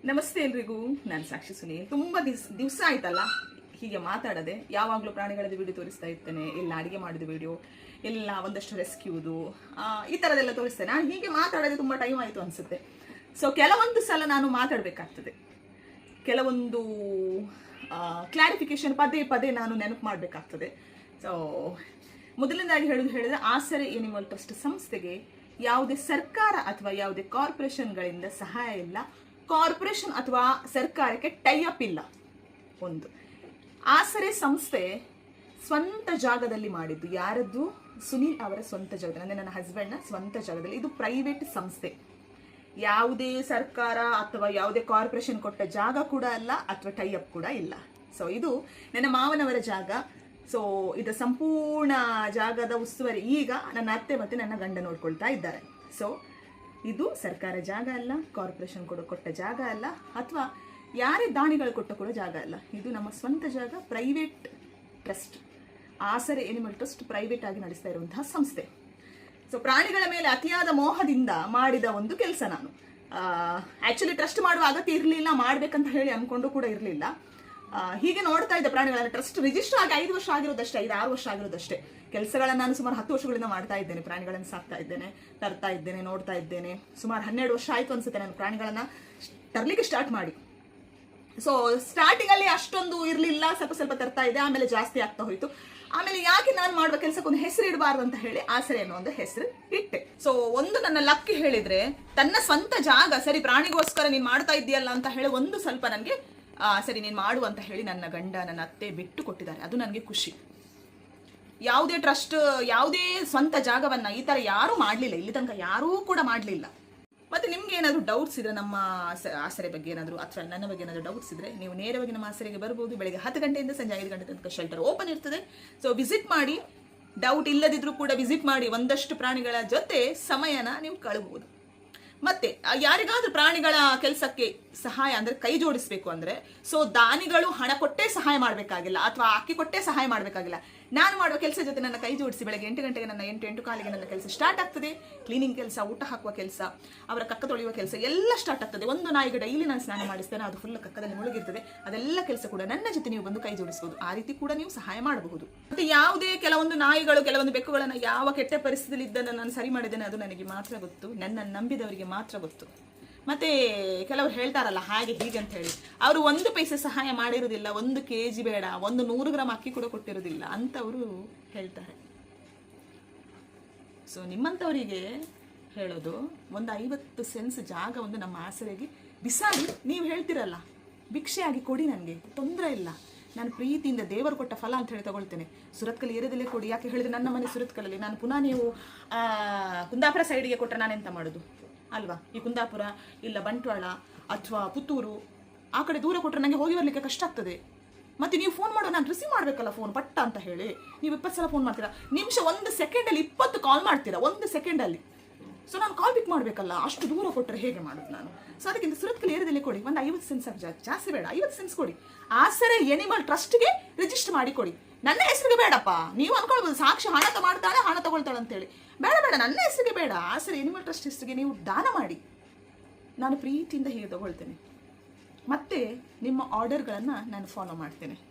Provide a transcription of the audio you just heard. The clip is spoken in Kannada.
ನಮಸ್ತೆ ಎಲ್ರಿಗೂ. ನಾನು ಸಾಕ್ಷಿ ಸುನೀಲ್. ತುಂಬಾ ದಿವಸ ಆಯ್ತಲ್ಲ ಹೀಗೆ ಮಾತಾಡದೆ. ಯಾವಾಗಲೂ ಪ್ರಾಣಿಗಳದ್ದು ವಿಡಿಯೋ ತೋರಿಸ್ತಾ ಇರ್ತೇನೆ, ಎಲ್ಲ ಅಡಿಗೆ ಮಾಡಿದ ವಿಡಿಯೋ, ಎಲ್ಲ ಒಂದಷ್ಟು ರೆಸ್ಕ್ಯೂದು, ಈ ಥರದೆಲ್ಲ ತೋರಿಸ್ತೇನೆ. ನಾನು ಹೀಗೆ ಮಾತಾಡೋದು ತುಂಬ ಟೈಮ್ ಆಯಿತು ಅನಿಸುತ್ತೆ. ಸೊ ಕೆಲವೊಂದು ಸಲ ನಾನು ಮಾತಾಡಬೇಕಾಗ್ತದೆ, ಕೆಲವೊಂದು ಕ್ಲಾರಿಫಿಕೇಶನ್ ಪದೇ ಪದೇ ನಾನು ನೆನಪು ಮಾಡಬೇಕಾಗ್ತದೆ. ಸೊ ಮೊದಲನೇದಾಗಿ ಹೇಳಿದ್ರೆ ಆಸರೆ ಎನಿಮಲ್ ಟ್ರಸ್ಟ್ ಸಂಸ್ಥೆಗೆ ಯಾವುದೇ ಸರ್ಕಾರ ಅಥವಾ ಯಾವುದೇ ಕಾರ್ಪೊರೇಷನ್ಗಳಿಂದ ಸಹಾಯ ಇಲ್ಲ. ಕಾರ್ಪೊರೇಷನ್ ಅಥವಾ ಸರ್ಕಾರಕ್ಕೆ ಟೈಅಪ್ ಇಲ್ಲ. ಒಂದು ಆಸರೆ ಸಂಸ್ಥೆ ಸ್ವಂತ ಜಾಗದಲ್ಲಿ ಮಾಡಿದ್ದು. ಯಾರದ್ದು? ಸುನೀಲ್ ಅವರ ಸ್ವಂತ ಜಾಗದಲ್ಲಿ, ಅಂದರೆ ನನ್ನ ಹಸ್ಬೆಂಡ್ನ ಸ್ವಂತ ಜಾಗದಲ್ಲಿ. ಇದು ಪ್ರೈವೇಟ್ ಸಂಸ್ಥೆ, ಯಾವುದೇ ಸರ್ಕಾರ ಅಥವಾ ಯಾವುದೇ ಕಾರ್ಪೊರೇಷನ್ ಕೊಟ್ಟ ಜಾಗ ಕೂಡ ಅಲ್ಲ, ಅಥವಾ ಟೈಅಪ್ ಕೂಡ ಇಲ್ಲ. ಸೊ ಇದು ನನ್ನ ಮಾವನವರ ಜಾಗ. ಸೊ ಇದು ಸಂಪೂರ್ಣ ಜಾಗದ ಉಸ್ತುವಾರಿ ಈಗ ನನ್ನ ಅತ್ತೆ ಮತ್ತು ನನ್ನ ಗಂಡ ನೋಡ್ಕೊಳ್ತಾ ಇದ್ದಾರೆ. ಸೊ ಇದು ಸರ್ಕಾರ ಜಾಗ ಅಲ್ಲ, ಕಾರ್ಪೊರೇಷನ್ ಕೊಟ್ಟ ಜಾಗ ಅಲ್ಲ, ಅಥವಾ ಯಾರೇ ದಾನಿಗಳು ಕೊಟ್ಟ ಕೂಡ ಜಾಗ ಅಲ್ಲ. ಇದು ನಮ್ಮ ಸ್ವಂತ ಜಾಗ. ಪ್ರೈವೇಟ್ ಟ್ರಸ್ಟ್, ಆಸರೆ ಎನಿಮಲ್ ಟ್ರಸ್ಟ್ ಪ್ರೈವೇಟ್ ಆಗಿ ನಡೆಸ್ತಾ ಇರುವಂತಹ ಸಂಸ್ಥೆ. ಸೊ ಪ್ರಾಣಿಗಳ ಮೇಲೆ ಅತಿಯಾದ ಮೋಹದಿಂದ ಮಾಡಿದ ಒಂದು ಕೆಲಸ. ನಾನು ಆಕ್ಚುಲಿ ಟ್ರಸ್ಟ್ ಮಾಡುವ ಅಗತ್ಯ ಇರಲಿಲ್ಲ, ಮಾಡ್ಬೇಕಂತ ಹೇಳಿ ಅನ್ಕೊಂಡು ಕೂಡ ಇರಲಿಲ್ಲ. ಹೀಗೆ ನೋಡ್ತಾ ಇದ್ದ ಪ್ರಾಣಿಗಳನ್ನ. ಟ್ರಸ್ಟ್ ರಿಜಿಸ್ಟರ್ ಆಗಿ 5 ವರ್ಷ ಆಗಿರೋದಷ್ಟೇ, 5-6 ವರ್ಷ ಆಗಿರೋದಷ್ಟೇ. ಕೆಲಸಗಳನ್ನ ನಾನು ಸುಮಾರು 10 ವರ್ಷಗಳಿಂದ ಮಾಡ್ತಾ ಇದ್ದೇನೆ. ಪ್ರಾಣಿಗಳನ್ನು ಸಾಕ್ತಾ ಇದ್ದೇನೆ, ತರ್ತಾ ಇದ್ದೇನೆ, ನೋಡ್ತಾ ಇದ್ದೇನೆ. ಸುಮಾರು 12 ವರ್ಷ ಆಯ್ತು ಅನ್ಸುತ್ತೆ ನಾನು ಪ್ರಾಣಿಗಳನ್ನ ತರ್ಲಿಕ್ಕೆ ಸ್ಟಾರ್ಟ್ ಮಾಡಿ. ಸೊ ಸ್ಟಾರ್ಟಿಂಗ್ ಅಲ್ಲಿ ಅಷ್ಟೊಂದು ಇರಲಿಲ್ಲ, ಸ್ವಲ್ಪ ಸ್ವಲ್ಪ ತರ್ತಾ ಇದೆ, ಆಮೇಲೆ ಜಾಸ್ತಿ ಆಗ್ತಾ ಹೋಯ್ತು. ಆಮೇಲೆ ಯಾಕೆ ನಾನು ಮಾಡುವ ಕೆಲಸಕ್ಕೊಂದು ಹೆಸರು ಇಡಬಾರ್ದು ಅಂತ ಹೇಳಿ ಆಸರೆ ಅನ್ನೋ ಒಂದು ಹೆಸರು ಇಟ್ಟೆ. ಸೊ ಒಂದು ನನ್ನ ಲಕ್ ಹೇಳಿದ್ರೆ, ತನ್ನ ಸ್ವಂತ ಜಾಗ, ಸರಿ ಪ್ರಾಣಿಗೋಸ್ಕರ ನೀನ್ ಮಾಡ್ತಾ ಇದೆಯಲ್ಲ ಅಂತ ಹೇಳಿ ಒಂದು ಸ್ವಲ್ಪ ನನಗೆ ಸರಿ ನೀನು ಮಾಡು ಅಂತ ಹೇಳಿ ನನ್ನ ಗಂಡ ನನ್ನ ಅತ್ತೆ ಬಿಟ್ಟು ಕೊಟ್ಟಿದ್ದಾರೆ. ಅದು ನನಗೆ ಖುಷಿ. ಯಾವುದೇ ಟ್ರಸ್ಟ್, ಯಾವುದೇ ಸ್ವಂತ ಜಾಗವನ್ನ ಈ ತರ ಯಾರೂ ಮಾಡಲಿಲ್ಲ, ಇಲ್ಲಿ ತನಕ ಯಾರೂ ಕೂಡ ಮಾಡಲಿಲ್ಲ. ಮತ್ತೆ ನಿಮ್ಗೆ ಏನಾದರೂ ಡೌಟ್ಸ್ ಇದ್ರೆ ನಮ್ಮ ಆಸರೆ ಬಗ್ಗೆ ಏನಾದರೂ ಅಥವಾ ನನ್ನ ಬಗ್ಗೆ ಏನಾದರೂ ಡೌಟ್ಸ್ ಇದ್ರೆ ನೀವು ನೇರವಾಗಿ ನಮ್ಮ ಆಸರೆಗೆ ಬರ್ಬೋದು. ಬೆಳಗ್ಗೆ 10 ಗಂಟೆಯಿಂದ ಸಂಜೆ 5 ಗಂಟೆ ತನಕ ಶೆಲ್ಟರ್ ಓಪನ್ ಇರ್ತದೆ. ಸೊ ವಿಸಿಟ್ ಮಾಡಿ. ಡೌಟ್ ಇಲ್ಲದಿದ್ರೂ ಕೂಡ ವಿಸಿಟ್ ಮಾಡಿ. ಒಂದಷ್ಟು ಪ್ರಾಣಿಗಳ ಜೊತೆ ಸಮಯನ ನೀವು ಕಳಬಹುದು. ಮತ್ತೆ ಯಾರಿಗಾದ್ರೂ ಪ್ರಾಣಿಗಳ ಕೆಲಸಕ್ಕೆ ಸಹಾಯ ಅಂದ್ರೆ ಕೈ ಜೋಡಿಸ್ಬೇಕು ಅಂದ್ರೆ, ಸೊ ದಾನಿಗಳು ಹಣ ಕೊಟ್ಟೇ ಸಹಾಯ ಮಾಡಬೇಕಾಗಿಲ್ಲ, ಅಥವಾ ಅಕ್ಕಿ ಕೊಟ್ಟೇ ಸಹಾಯ ಮಾಡಬೇಕಾಗಿಲ್ಲ. ನಾನು ಮಾಡುವ ಕೆಲಸ ಜೊತೆ ನನ್ನ ಕೈ ಜೋಡಿಸಿ ಬೆಳಗ್ಗೆ 8 ಗಂಟೆಗೆ ನನ್ನ 8 ಕಾಲಿಗೆ ನನ್ನ ಕೆಲಸ ಸ್ಟಾರ್ಟ್ ಆಗ್ತದೆ. ಕ್ಲೀನಿಂಗ್ ಕೆಲಸ, ಊಟ ಹಾಕುವ ಕೆಲಸ, ಅವರ ಕಕ್ಕ ತೊಳೆಯುವ ಕೆಲಸ ಎಲ್ಲ ಸ್ಟಾರ್ಟ್ ಆಗ್ತದೆ. ಒಂದು ನಾಯಿಗೆ ಡೈಲಿ ನಾನು ಸ್ನಾನ ಮಾಡಿಸ್ತೇನೆ, ಅದು ಫುಲ್ ಕಕ್ಕದಲ್ಲಿ ಮುಳುಗಿರ್ತದೆ. ಅದೆಲ್ಲ ಕೆಲಸ ಕೂಡ ನನ್ನ ಜೊತೆ ನೀವು ಬಂದು ಕೈ ಜೋಡಿಸಬಹುದು. ಆ ರೀತಿ ಕೂಡ ನೀವು ಸಹಾಯ ಮಾಡಬಹುದು. ಮತ್ತೆ ಯಾವುದೇ ಕೆಲವೊಂದು ನಾಯಿಗಳು, ಕೆಲವೊಂದು ಬೆಕ್ಕುಗಳನ್ನ ಯಾವ ಕೆಟ್ಟ ಪರಿಸ್ಥಿತಿಯಲ್ಲಿ ಇದ್ದನ್ನು ನಾನು ಸರಿ ಮಾಡಿದ್ದೇನೆ, ಅದು ನನಗೆ ಮಾತ್ರ ಗೊತ್ತು, ನನ್ನ ನಂಬಿದವರಿಗೆ ಮಾತ್ರ ಗೊತ್ತು. ಮತ್ತೆ ಕೆಲವರು ಹೇಳ್ತಾರಲ್ಲ ಹಾಗೆ ಹೀಗೆ ಅಂತ ಹೇಳಿ, ಅವರು 1 ಪೈಸೆ ಸಹಾಯ ಮಾಡಿರುವುದಿಲ್ಲ, 1 kg ಬೇಡ, 100 ಗ್ರಾಮ್ ಅಕ್ಕಿ ಕೂಡ ಕೊಟ್ಟಿರೋದಿಲ್ಲ ಅಂತವರು ಹೇಳ್ತಾರೆ. ಸೊ ನಿಮ್ಮಂಥವರಿಗೆ ಹೇಳೋದು, ಒಂದು 50 ಸೆನ್ಸ್ ಜಾಗ ಒಂದು ನಮ್ಮ ಆಸರೆಗೆ ಬಿಸಾಡಿ ನೀವು ಹೇಳ್ತಿರಲ್ಲ, ಭಿಕ್ಷೆಯಾಗಿ ಕೊಡಿ, ನನಗೆ ತೊಂದರೆ ಇಲ್ಲ, ನಾನು ಪ್ರೀತಿಯಿಂದ ದೇವರು ಕೊಟ್ಟ ಫಲ ಅಂತ ಹೇಳಿ ತಗೊಳ್ತೇನೆ. ಸುರತ್ಕಲ್ ಏರಿಯಾದಲ್ಲೇ ಕೊಡಿ. ಯಾಕೆ ಹೇಳಿದ್ರೆ ನನ್ನ ಮನೆ ಸುರತ್ಕಲಲ್ಲಿ. ನಾನು ಪುನಃ ನೀವು ಕುಂದಾಪುರ ಸೈಡಿಗೆ ಕೊಟ್ಟರೆ ನಾನೆಂತ ಮಾಡೋದು ಅಲ್ವಾ? ಈ ಕುಂದಾಪುರ ಇಲ್ಲ ಬಂಟ್ವಾಳ ಅಥವಾ ಪುತ್ತೂರು ಆ ಕಡೆ ದೂರ ಕೊಟ್ಟರೆ ನನಗೆ ಹೋಗಿ ಬರಲಿಕ್ಕೆ ಕಷ್ಟ ಆಗ್ತದೆ. ಮತ್ತೆ ನೀವು ಫೋನ್ ಮಾಡೋ, ನಾನು ರಿಸೀವ್ ಮಾಡಬೇಕಲ್ಲ ಫೋನ್ ಪಟ್ಟ ಅಂತ ಹೇಳಿ. ನೀವು 20 ಸಲ ಫೋನ್ ಮಾಡ್ತೀರಾ, ನಿಮಿಷ 1 ಸೆಕೆಂಡಲ್ಲಿ 20 ಕಾಲ್ ಮಾಡ್ತೀರಾ, 1 ಸೆಕೆಂಡಲ್ಲಿ. ಸೊ ನಾನು ಕಾಲ್ ಪಿಕ್ ಮಾಡಬೇಕಲ್ಲ, ಅಷ್ಟು ದೂರ ಕೊಟ್ಟರೆ ಹೇಗೆ ಮಾಡೋದು ನಾನು? ಸೊ ಅದಕ್ಕಿಂತ ಸುರತ್ಕಲ್ ಏರಿಯಾದಲ್ಲಿ ಕೊಡಿ. ಒಂದು 50 ಸೆನ್ಸ್ ಜಾಸ್ತಿ ಬೇಡ, 50 ಸೆನ್ಸ್ ಕೊಡಿ. ಆಸರೆ ಎನಿಮಲ್ ಟ್ರಸ್ಟ್ಗೆ ರಿಜಿಸ್ಟರ್ ಮಾಡಿ ಕೊಡಿ. ನನ್ನ ಹೆಸರಿಗೆ ಬೇಡಪ್ಪ. ನೀವು ಅನ್ಕೊಳ್ಬೋದು ಸಾಕ್ಷಿ ಹಣ ಮಾಡ್ತಾಳೆ, ಹಣ ತಗೊಳ್ತಾಳೆ ಅಂತೇಳಿ. ಬೇಡ ಬೇಡ, ನನ್ನ ಹೆಸರಿಗೆ ಬೇಡ. ಆಸರೆ ಎನಿಮಲ್ ಟ್ರಸ್ಟ್ ಹೆಸರಿಗೆ ನೀವು ದಾನ ಮಾಡಿ. ನಾನು ಪ್ರೀತಿಯಿಂದ ಹೀಗೆ ತಗೊಳ್ತೇನೆ. ಮತ್ತೆ ನಿಮ್ಮ ಆರ್ಡರ್ಗಳನ್ನು ನಾನು ಫಾಲೋ ಮಾಡ್ತೇನೆ.